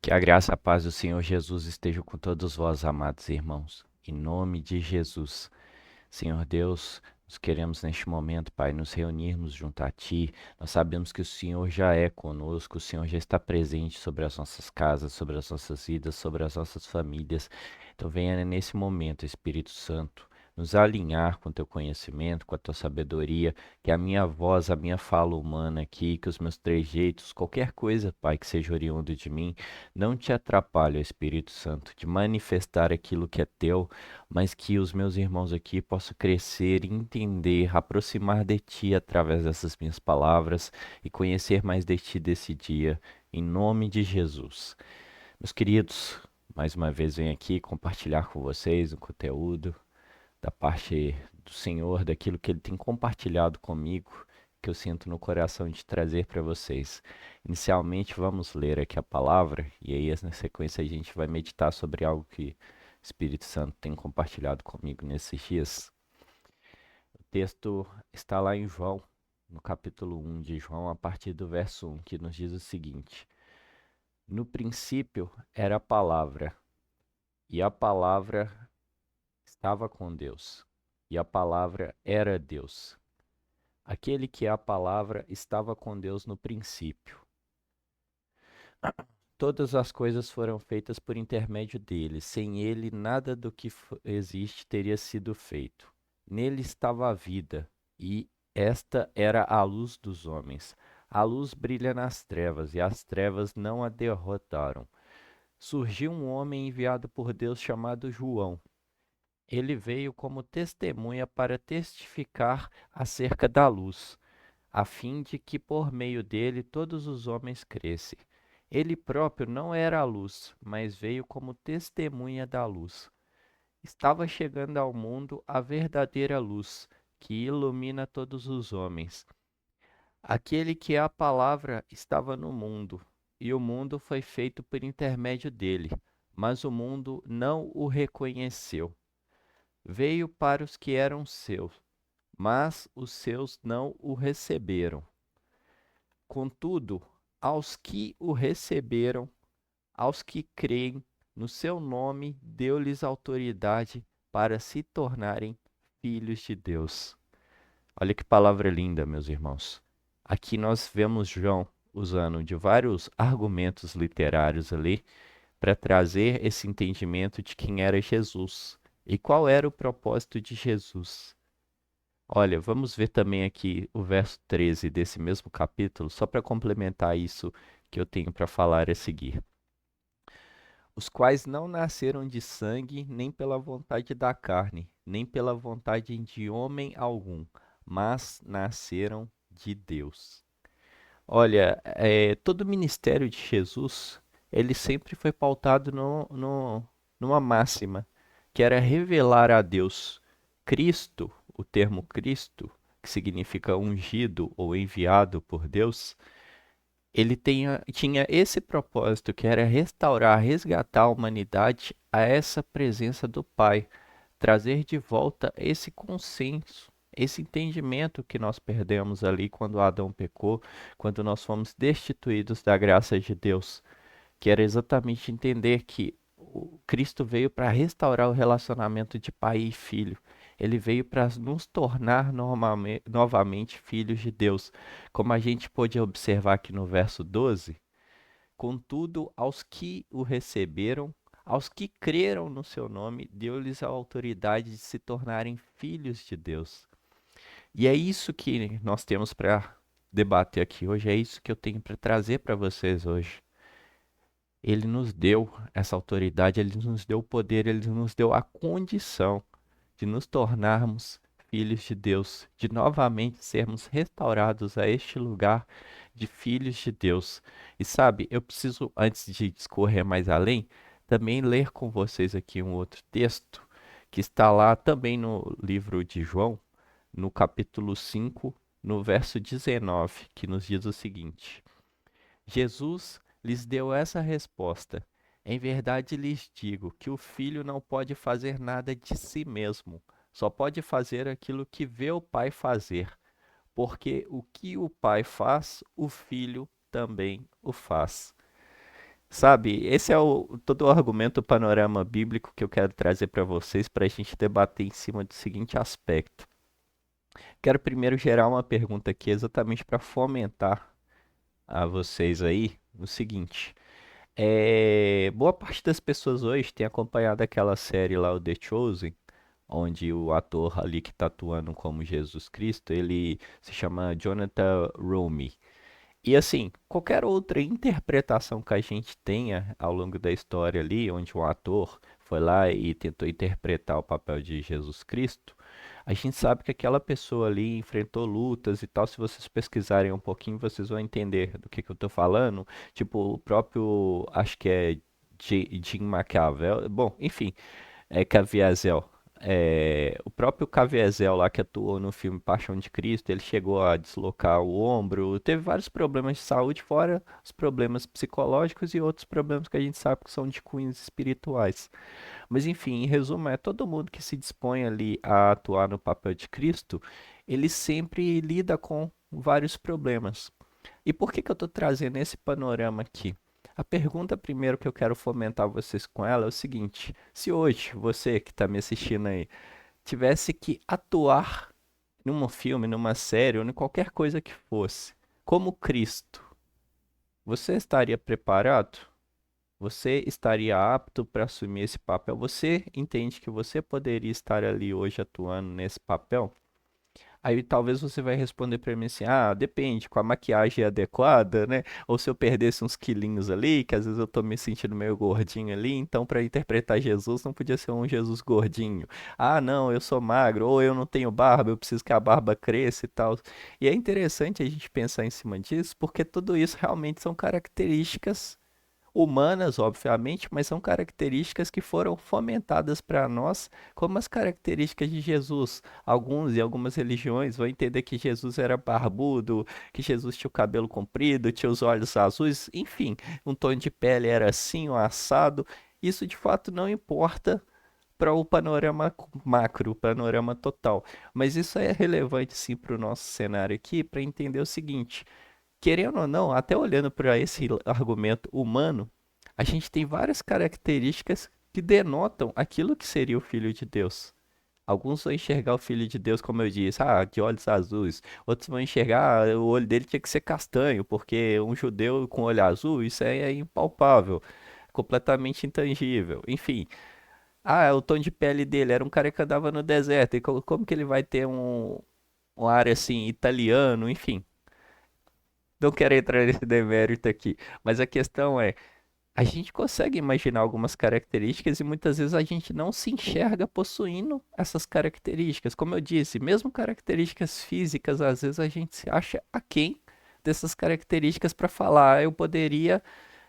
Que a graça e a paz do Senhor Jesus estejam com todos vós, amados irmãos. Em nome de Jesus. Senhor Deus, nós queremos neste momento, Pai, nos reunirmos junto a Ti. Nós sabemos que o Senhor já é conosco, o Senhor já está presente sobre as nossas casas, sobre as nossas vidas, sobre as nossas famílias. Então venha nesse momento, Espírito Santo, nos alinhar com Teu conhecimento, com a Tua sabedoria, que a minha voz, a minha fala humana aqui, que os meus trejeitos, qualquer coisa, Pai, que seja oriundo de mim, não te atrapalhe, Espírito Santo, de manifestar aquilo que é Teu, mas que os meus irmãos aqui possam crescer, entender, aproximar de Ti através dessas minhas palavras e conhecer mais de Ti desse dia, em nome de Jesus. Meus queridos, mais uma vez venho aqui compartilhar com vocês um conteúdo da parte do Senhor, daquilo que Ele tem compartilhado comigo, que eu sinto no coração de trazer para vocês. Inicialmente, vamos ler aqui a palavra, e aí na sequência a gente vai meditar sobre algo que o Espírito Santo tem compartilhado comigo nesses dias. O texto está lá em João, no capítulo 1 de João, a partir do verso 1, que nos diz o seguinte: No princípio era a palavra, e a palavra estava com Deus, e a palavra era Deus. Aquele que é a palavra estava com Deus no princípio. Todas as coisas foram feitas por intermédio dele. Sem ele, nada do que existe teria sido feito. Nele estava a vida, e esta era a luz dos homens. A luz brilha nas trevas, e as trevas não a derrotaram. Surgiu um homem enviado por Deus chamado João. Ele veio como testemunha para testificar acerca da luz, a fim de que por meio dele todos os homens crescem. Ele próprio não era a luz, mas veio como testemunha da luz. Estava chegando ao mundo a verdadeira luz, que ilumina todos os homens. Aquele que é a palavra estava no mundo, e o mundo foi feito por intermédio dele, mas o mundo não o reconheceu. Veio para os que eram seus, mas os seus não o receberam. Contudo, aos que o receberam, aos que creem no seu nome, deu-lhes autoridade para se tornarem filhos de Deus. Olha que palavra linda, meus irmãos. Aqui nós vemos João usando de vários argumentos literários ali para trazer esse entendimento de quem era Jesus e qual era o propósito de Jesus. Olha, vamos ver também aqui o verso 13 desse mesmo capítulo, só para complementar isso que eu tenho para falar a seguir. Os quais não nasceram de sangue, nem pela vontade da carne, nem pela vontade de homem algum, mas nasceram de Deus. Olha, todo o ministério de Jesus, ele sempre foi pautado numa máxima, que era revelar a Deus. Cristo, o termo Cristo, que significa ungido ou enviado por Deus, ele tinha esse propósito, que era restaurar, resgatar a humanidade a essa presença do Pai, trazer de volta esse consenso, esse entendimento que nós perdemos ali quando Adão pecou, quando nós fomos destituídos da graça de Deus, que era exatamente entender que o Cristo veio para restaurar o relacionamento de pai e filho. Ele veio para nos tornar novamente filhos de Deus. Como a gente pôde observar aqui no verso 12, contudo, aos que o receberam, aos que creram no seu nome, deu-lhes a autoridade de se tornarem filhos de Deus. E é isso que nós temos para debater aqui hoje, é isso que eu tenho para trazer para vocês hoje. Ele nos deu essa autoridade, ele nos deu o poder, ele nos deu a condição de nos tornarmos filhos de Deus, de novamente sermos restaurados a este lugar de filhos de Deus. E sabe, eu preciso, antes de discorrer mais além, também ler com vocês aqui um outro texto que está lá também no livro de João, no capítulo 5, no verso 19, que nos diz o seguinte: Jesus lhes deu essa resposta: Em verdade lhes digo que o filho não pode fazer nada de si mesmo, só pode fazer aquilo que vê o pai fazer, porque o que o pai faz, o filho também o faz. Sabe, esse é todo o argumento, o panorama bíblico que eu quero trazer para vocês, para a gente debater em cima do seguinte aspecto. Quero primeiro gerar uma pergunta aqui, exatamente para fomentar a vocês aí o seguinte. Boa parte das pessoas hoje tem acompanhado aquela série lá, o The Chosen, onde o ator ali que está atuando como Jesus Cristo, ele se chama Jonathan Roumie. E assim, qualquer outra interpretação que a gente tenha ao longo da história ali, onde um ator foi lá e tentou interpretar o papel de Jesus Cristo, a gente sabe que aquela pessoa ali enfrentou lutas e tal. Se vocês pesquisarem um pouquinho, vocês vão entender do que eu tô falando. Tipo, o próprio, acho que é Jim Machiavelli. Bom, enfim, é Caviezel. O próprio Caviezel lá que atuou no filme Paixão de Cristo, ele chegou a deslocar o ombro, teve vários problemas de saúde, fora os problemas psicológicos e outros problemas que a gente sabe que são de cunhos espirituais. Mas enfim, em resumo, é todo mundo que se dispõe ali a atuar no papel de Cristo, ele sempre lida com vários problemas. E por que que eu estou trazendo esse panorama aqui? A pergunta primeiro que eu quero fomentar vocês com ela é o seguinte: se hoje você que está me assistindo aí tivesse que atuar num filme, numa série ou em qualquer coisa que fosse, como Cristo, você estaria preparado? Você estaria apto para assumir esse papel? Você entende que você poderia estar ali hoje atuando nesse papel? Aí talvez você vai responder para mim assim: ah, depende, com a maquiagem adequada, né? Ou se eu perdesse uns quilinhos ali, que às vezes eu tô me sentindo meio gordinho ali, então para interpretar Jesus não podia ser um Jesus gordinho. Ah, não, eu sou magro, ou eu não tenho barba, eu preciso que a barba cresça e tal. E é interessante a gente pensar em cima disso, porque tudo isso realmente são características humanas, obviamente, mas são características que foram fomentadas para nós como as características de Jesus. Alguns e algumas religiões vão entender que Jesus era barbudo, que Jesus tinha o cabelo comprido, tinha os olhos azuis, enfim, um tom de pele era assim, um assado. Isso de fato não importa para o panorama macro, o panorama total. Mas isso é relevante sim para o nosso cenário aqui, para entender o seguinte: querendo ou não, até olhando para esse argumento humano, a gente tem várias características que denotam aquilo que seria o Filho de Deus. Alguns vão enxergar o Filho de Deus, como eu disse, de olhos azuis. Outros vão enxergar, o olho dele tinha que ser castanho, porque um judeu com olho azul, isso aí é impalpável, completamente intangível. Enfim, o tom de pele dele era um cara que andava no deserto, e como que ele vai ter um ar assim, italiano, enfim. Não quero entrar nesse demérito aqui, mas a questão é, a gente consegue imaginar algumas características e muitas vezes a gente não se enxerga possuindo essas características. Como eu disse, mesmo características físicas, às vezes a gente se acha aquém dessas características para falar, eu poderia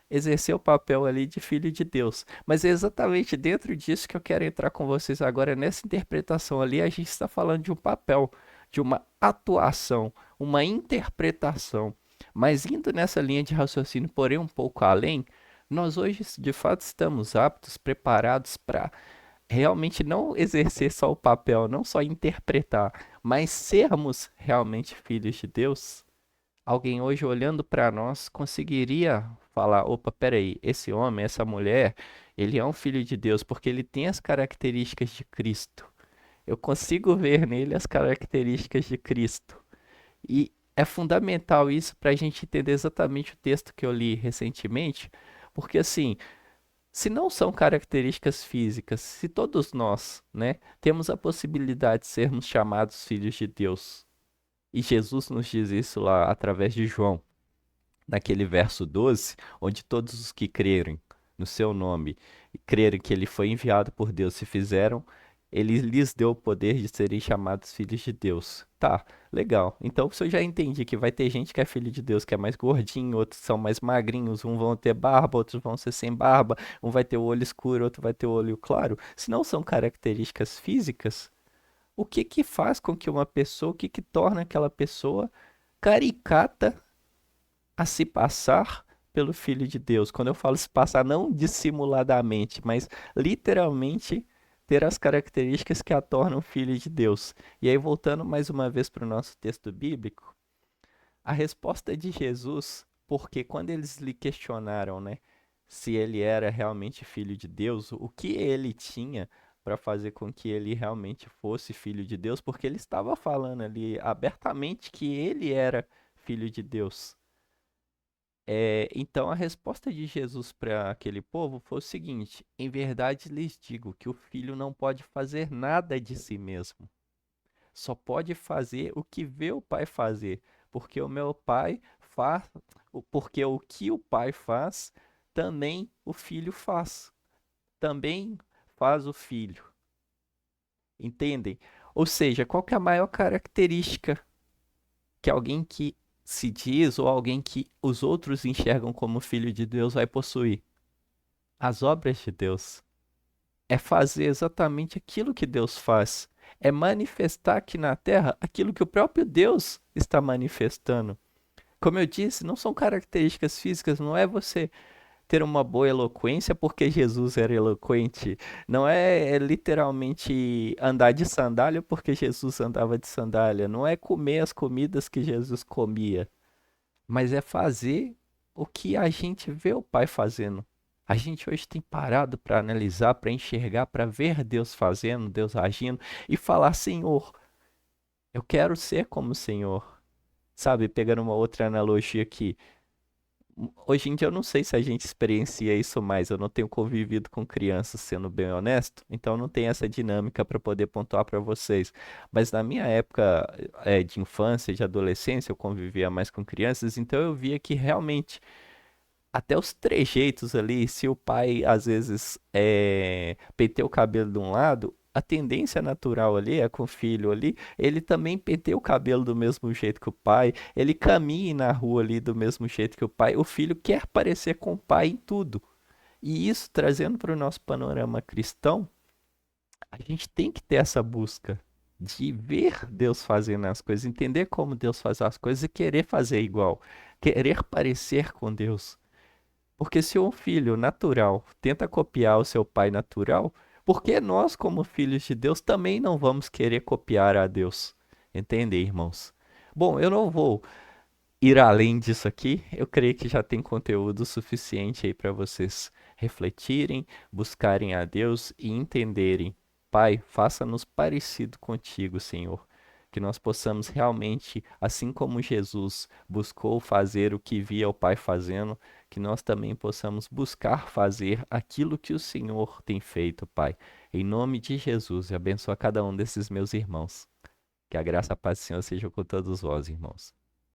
exercer o papel ali de filho de Deus. Mas é exatamente dentro disso que eu quero entrar com vocês agora, nessa interpretação ali, a gente está falando de um papel, de uma atuação, uma interpretação. Mas indo nessa linha de raciocínio, porém um pouco além, nós hoje de fato estamos aptos, preparados para realmente não exercer só o papel, não só interpretar, mas sermos realmente filhos de Deus. Alguém hoje olhando para nós conseguiria falar: opa, peraí, esse homem, essa mulher, ele é um filho de Deus porque ele tem as características de Cristo. Eu consigo ver nele as características de Cristo. E é fundamental isso para a gente entender exatamente o texto que eu li recentemente, porque assim, se não são características físicas, se todos nós, né, temos a possibilidade de sermos chamados filhos de Deus, e Jesus nos diz isso lá através de João, naquele verso 12, onde todos os que crerem no seu nome e crerem que ele foi enviado por Deus se fizeram, ele lhes deu o poder de serem chamados filhos de Deus. Tá, legal. Então, se eu já entendi que vai ter gente que é filho de Deus que é mais gordinho, outros são mais magrinhos, um vão ter barba, outros vão ser sem barba, um vai ter o olho escuro, outro vai ter o olho claro. Se não são características físicas, o que que faz com que uma pessoa, o que que torna aquela pessoa caricata a se passar pelo Filho de Deus? Quando eu falo se passar, não dissimuladamente, mas literalmente ter as características que a tornam filho de Deus. E aí, voltando mais uma vez para o nosso texto bíblico, a resposta de Jesus, porque quando eles lhe questionaram, né? se ele era realmente filho de Deus, o que ele tinha para fazer com que ele realmente fosse filho de Deus, porque ele estava falando ali abertamente que ele era filho de Deus. Então a resposta de Jesus para aquele povo foi o seguinte: em verdade lhes digo que o filho não pode fazer nada de si mesmo, só pode fazer o que vê o pai fazer, porque o meu pai faz, porque o que o pai faz, também o filho faz, também faz o filho. Entendem? Ou seja, qual que é a maior característica que alguém que se diz ou alguém que os outros enxergam como filho de Deus vai possuir? As obras de Deus. É fazer exatamente aquilo que Deus faz. É manifestar aqui na terra aquilo que o próprio Deus está manifestando. Como eu disse, não são características físicas, não é você ter uma boa eloquência porque Jesus era eloquente. Não é literalmente andar de sandália porque Jesus andava de sandália. Não é comer as comidas que Jesus comia, mas é fazer o que a gente vê o Pai fazendo. A gente hoje tem parado para analisar, para enxergar, para ver Deus fazendo, Deus agindo e falar: Senhor, eu quero ser como o Senhor. Sabe, pegando uma outra analogia aqui. Hoje em dia eu não sei se a gente experiencia isso mais. Eu não tenho convivido com crianças, sendo bem honesto, então não tem essa dinâmica para poder pontuar para vocês. Mas na minha época de infância, de adolescência, eu convivia mais com crianças, então eu via que realmente até os trejeitos ali, se o pai às vezes penteia o cabelo de um lado, a tendência natural ali é com o filho ali, ele também penteia o cabelo do mesmo jeito que o pai, ele caminha na rua ali do mesmo jeito que o pai. O filho quer parecer com o pai em tudo. E isso trazendo para o nosso panorama cristão, a gente tem que ter essa busca de ver Deus fazendo as coisas, entender como Deus faz as coisas e querer fazer igual, querer parecer com Deus. Porque se um filho natural tenta copiar o seu pai natural, por que nós, como filhos de Deus, também não vamos querer copiar a Deus? Entendem, irmãos? Bom, eu não vou ir além disso aqui. Eu creio que já tem conteúdo suficiente aí para vocês refletirem, buscarem a Deus e entenderem. Pai, faça-nos parecido contigo, Senhor. Que nós possamos realmente, assim como Jesus buscou fazer o que via o Pai fazendo, que nós também possamos buscar fazer aquilo que o Senhor tem feito, Pai. Em nome de Jesus, e abençoa cada um desses meus irmãos. Que a graça e a paz do Senhor seja com todos vós, irmãos.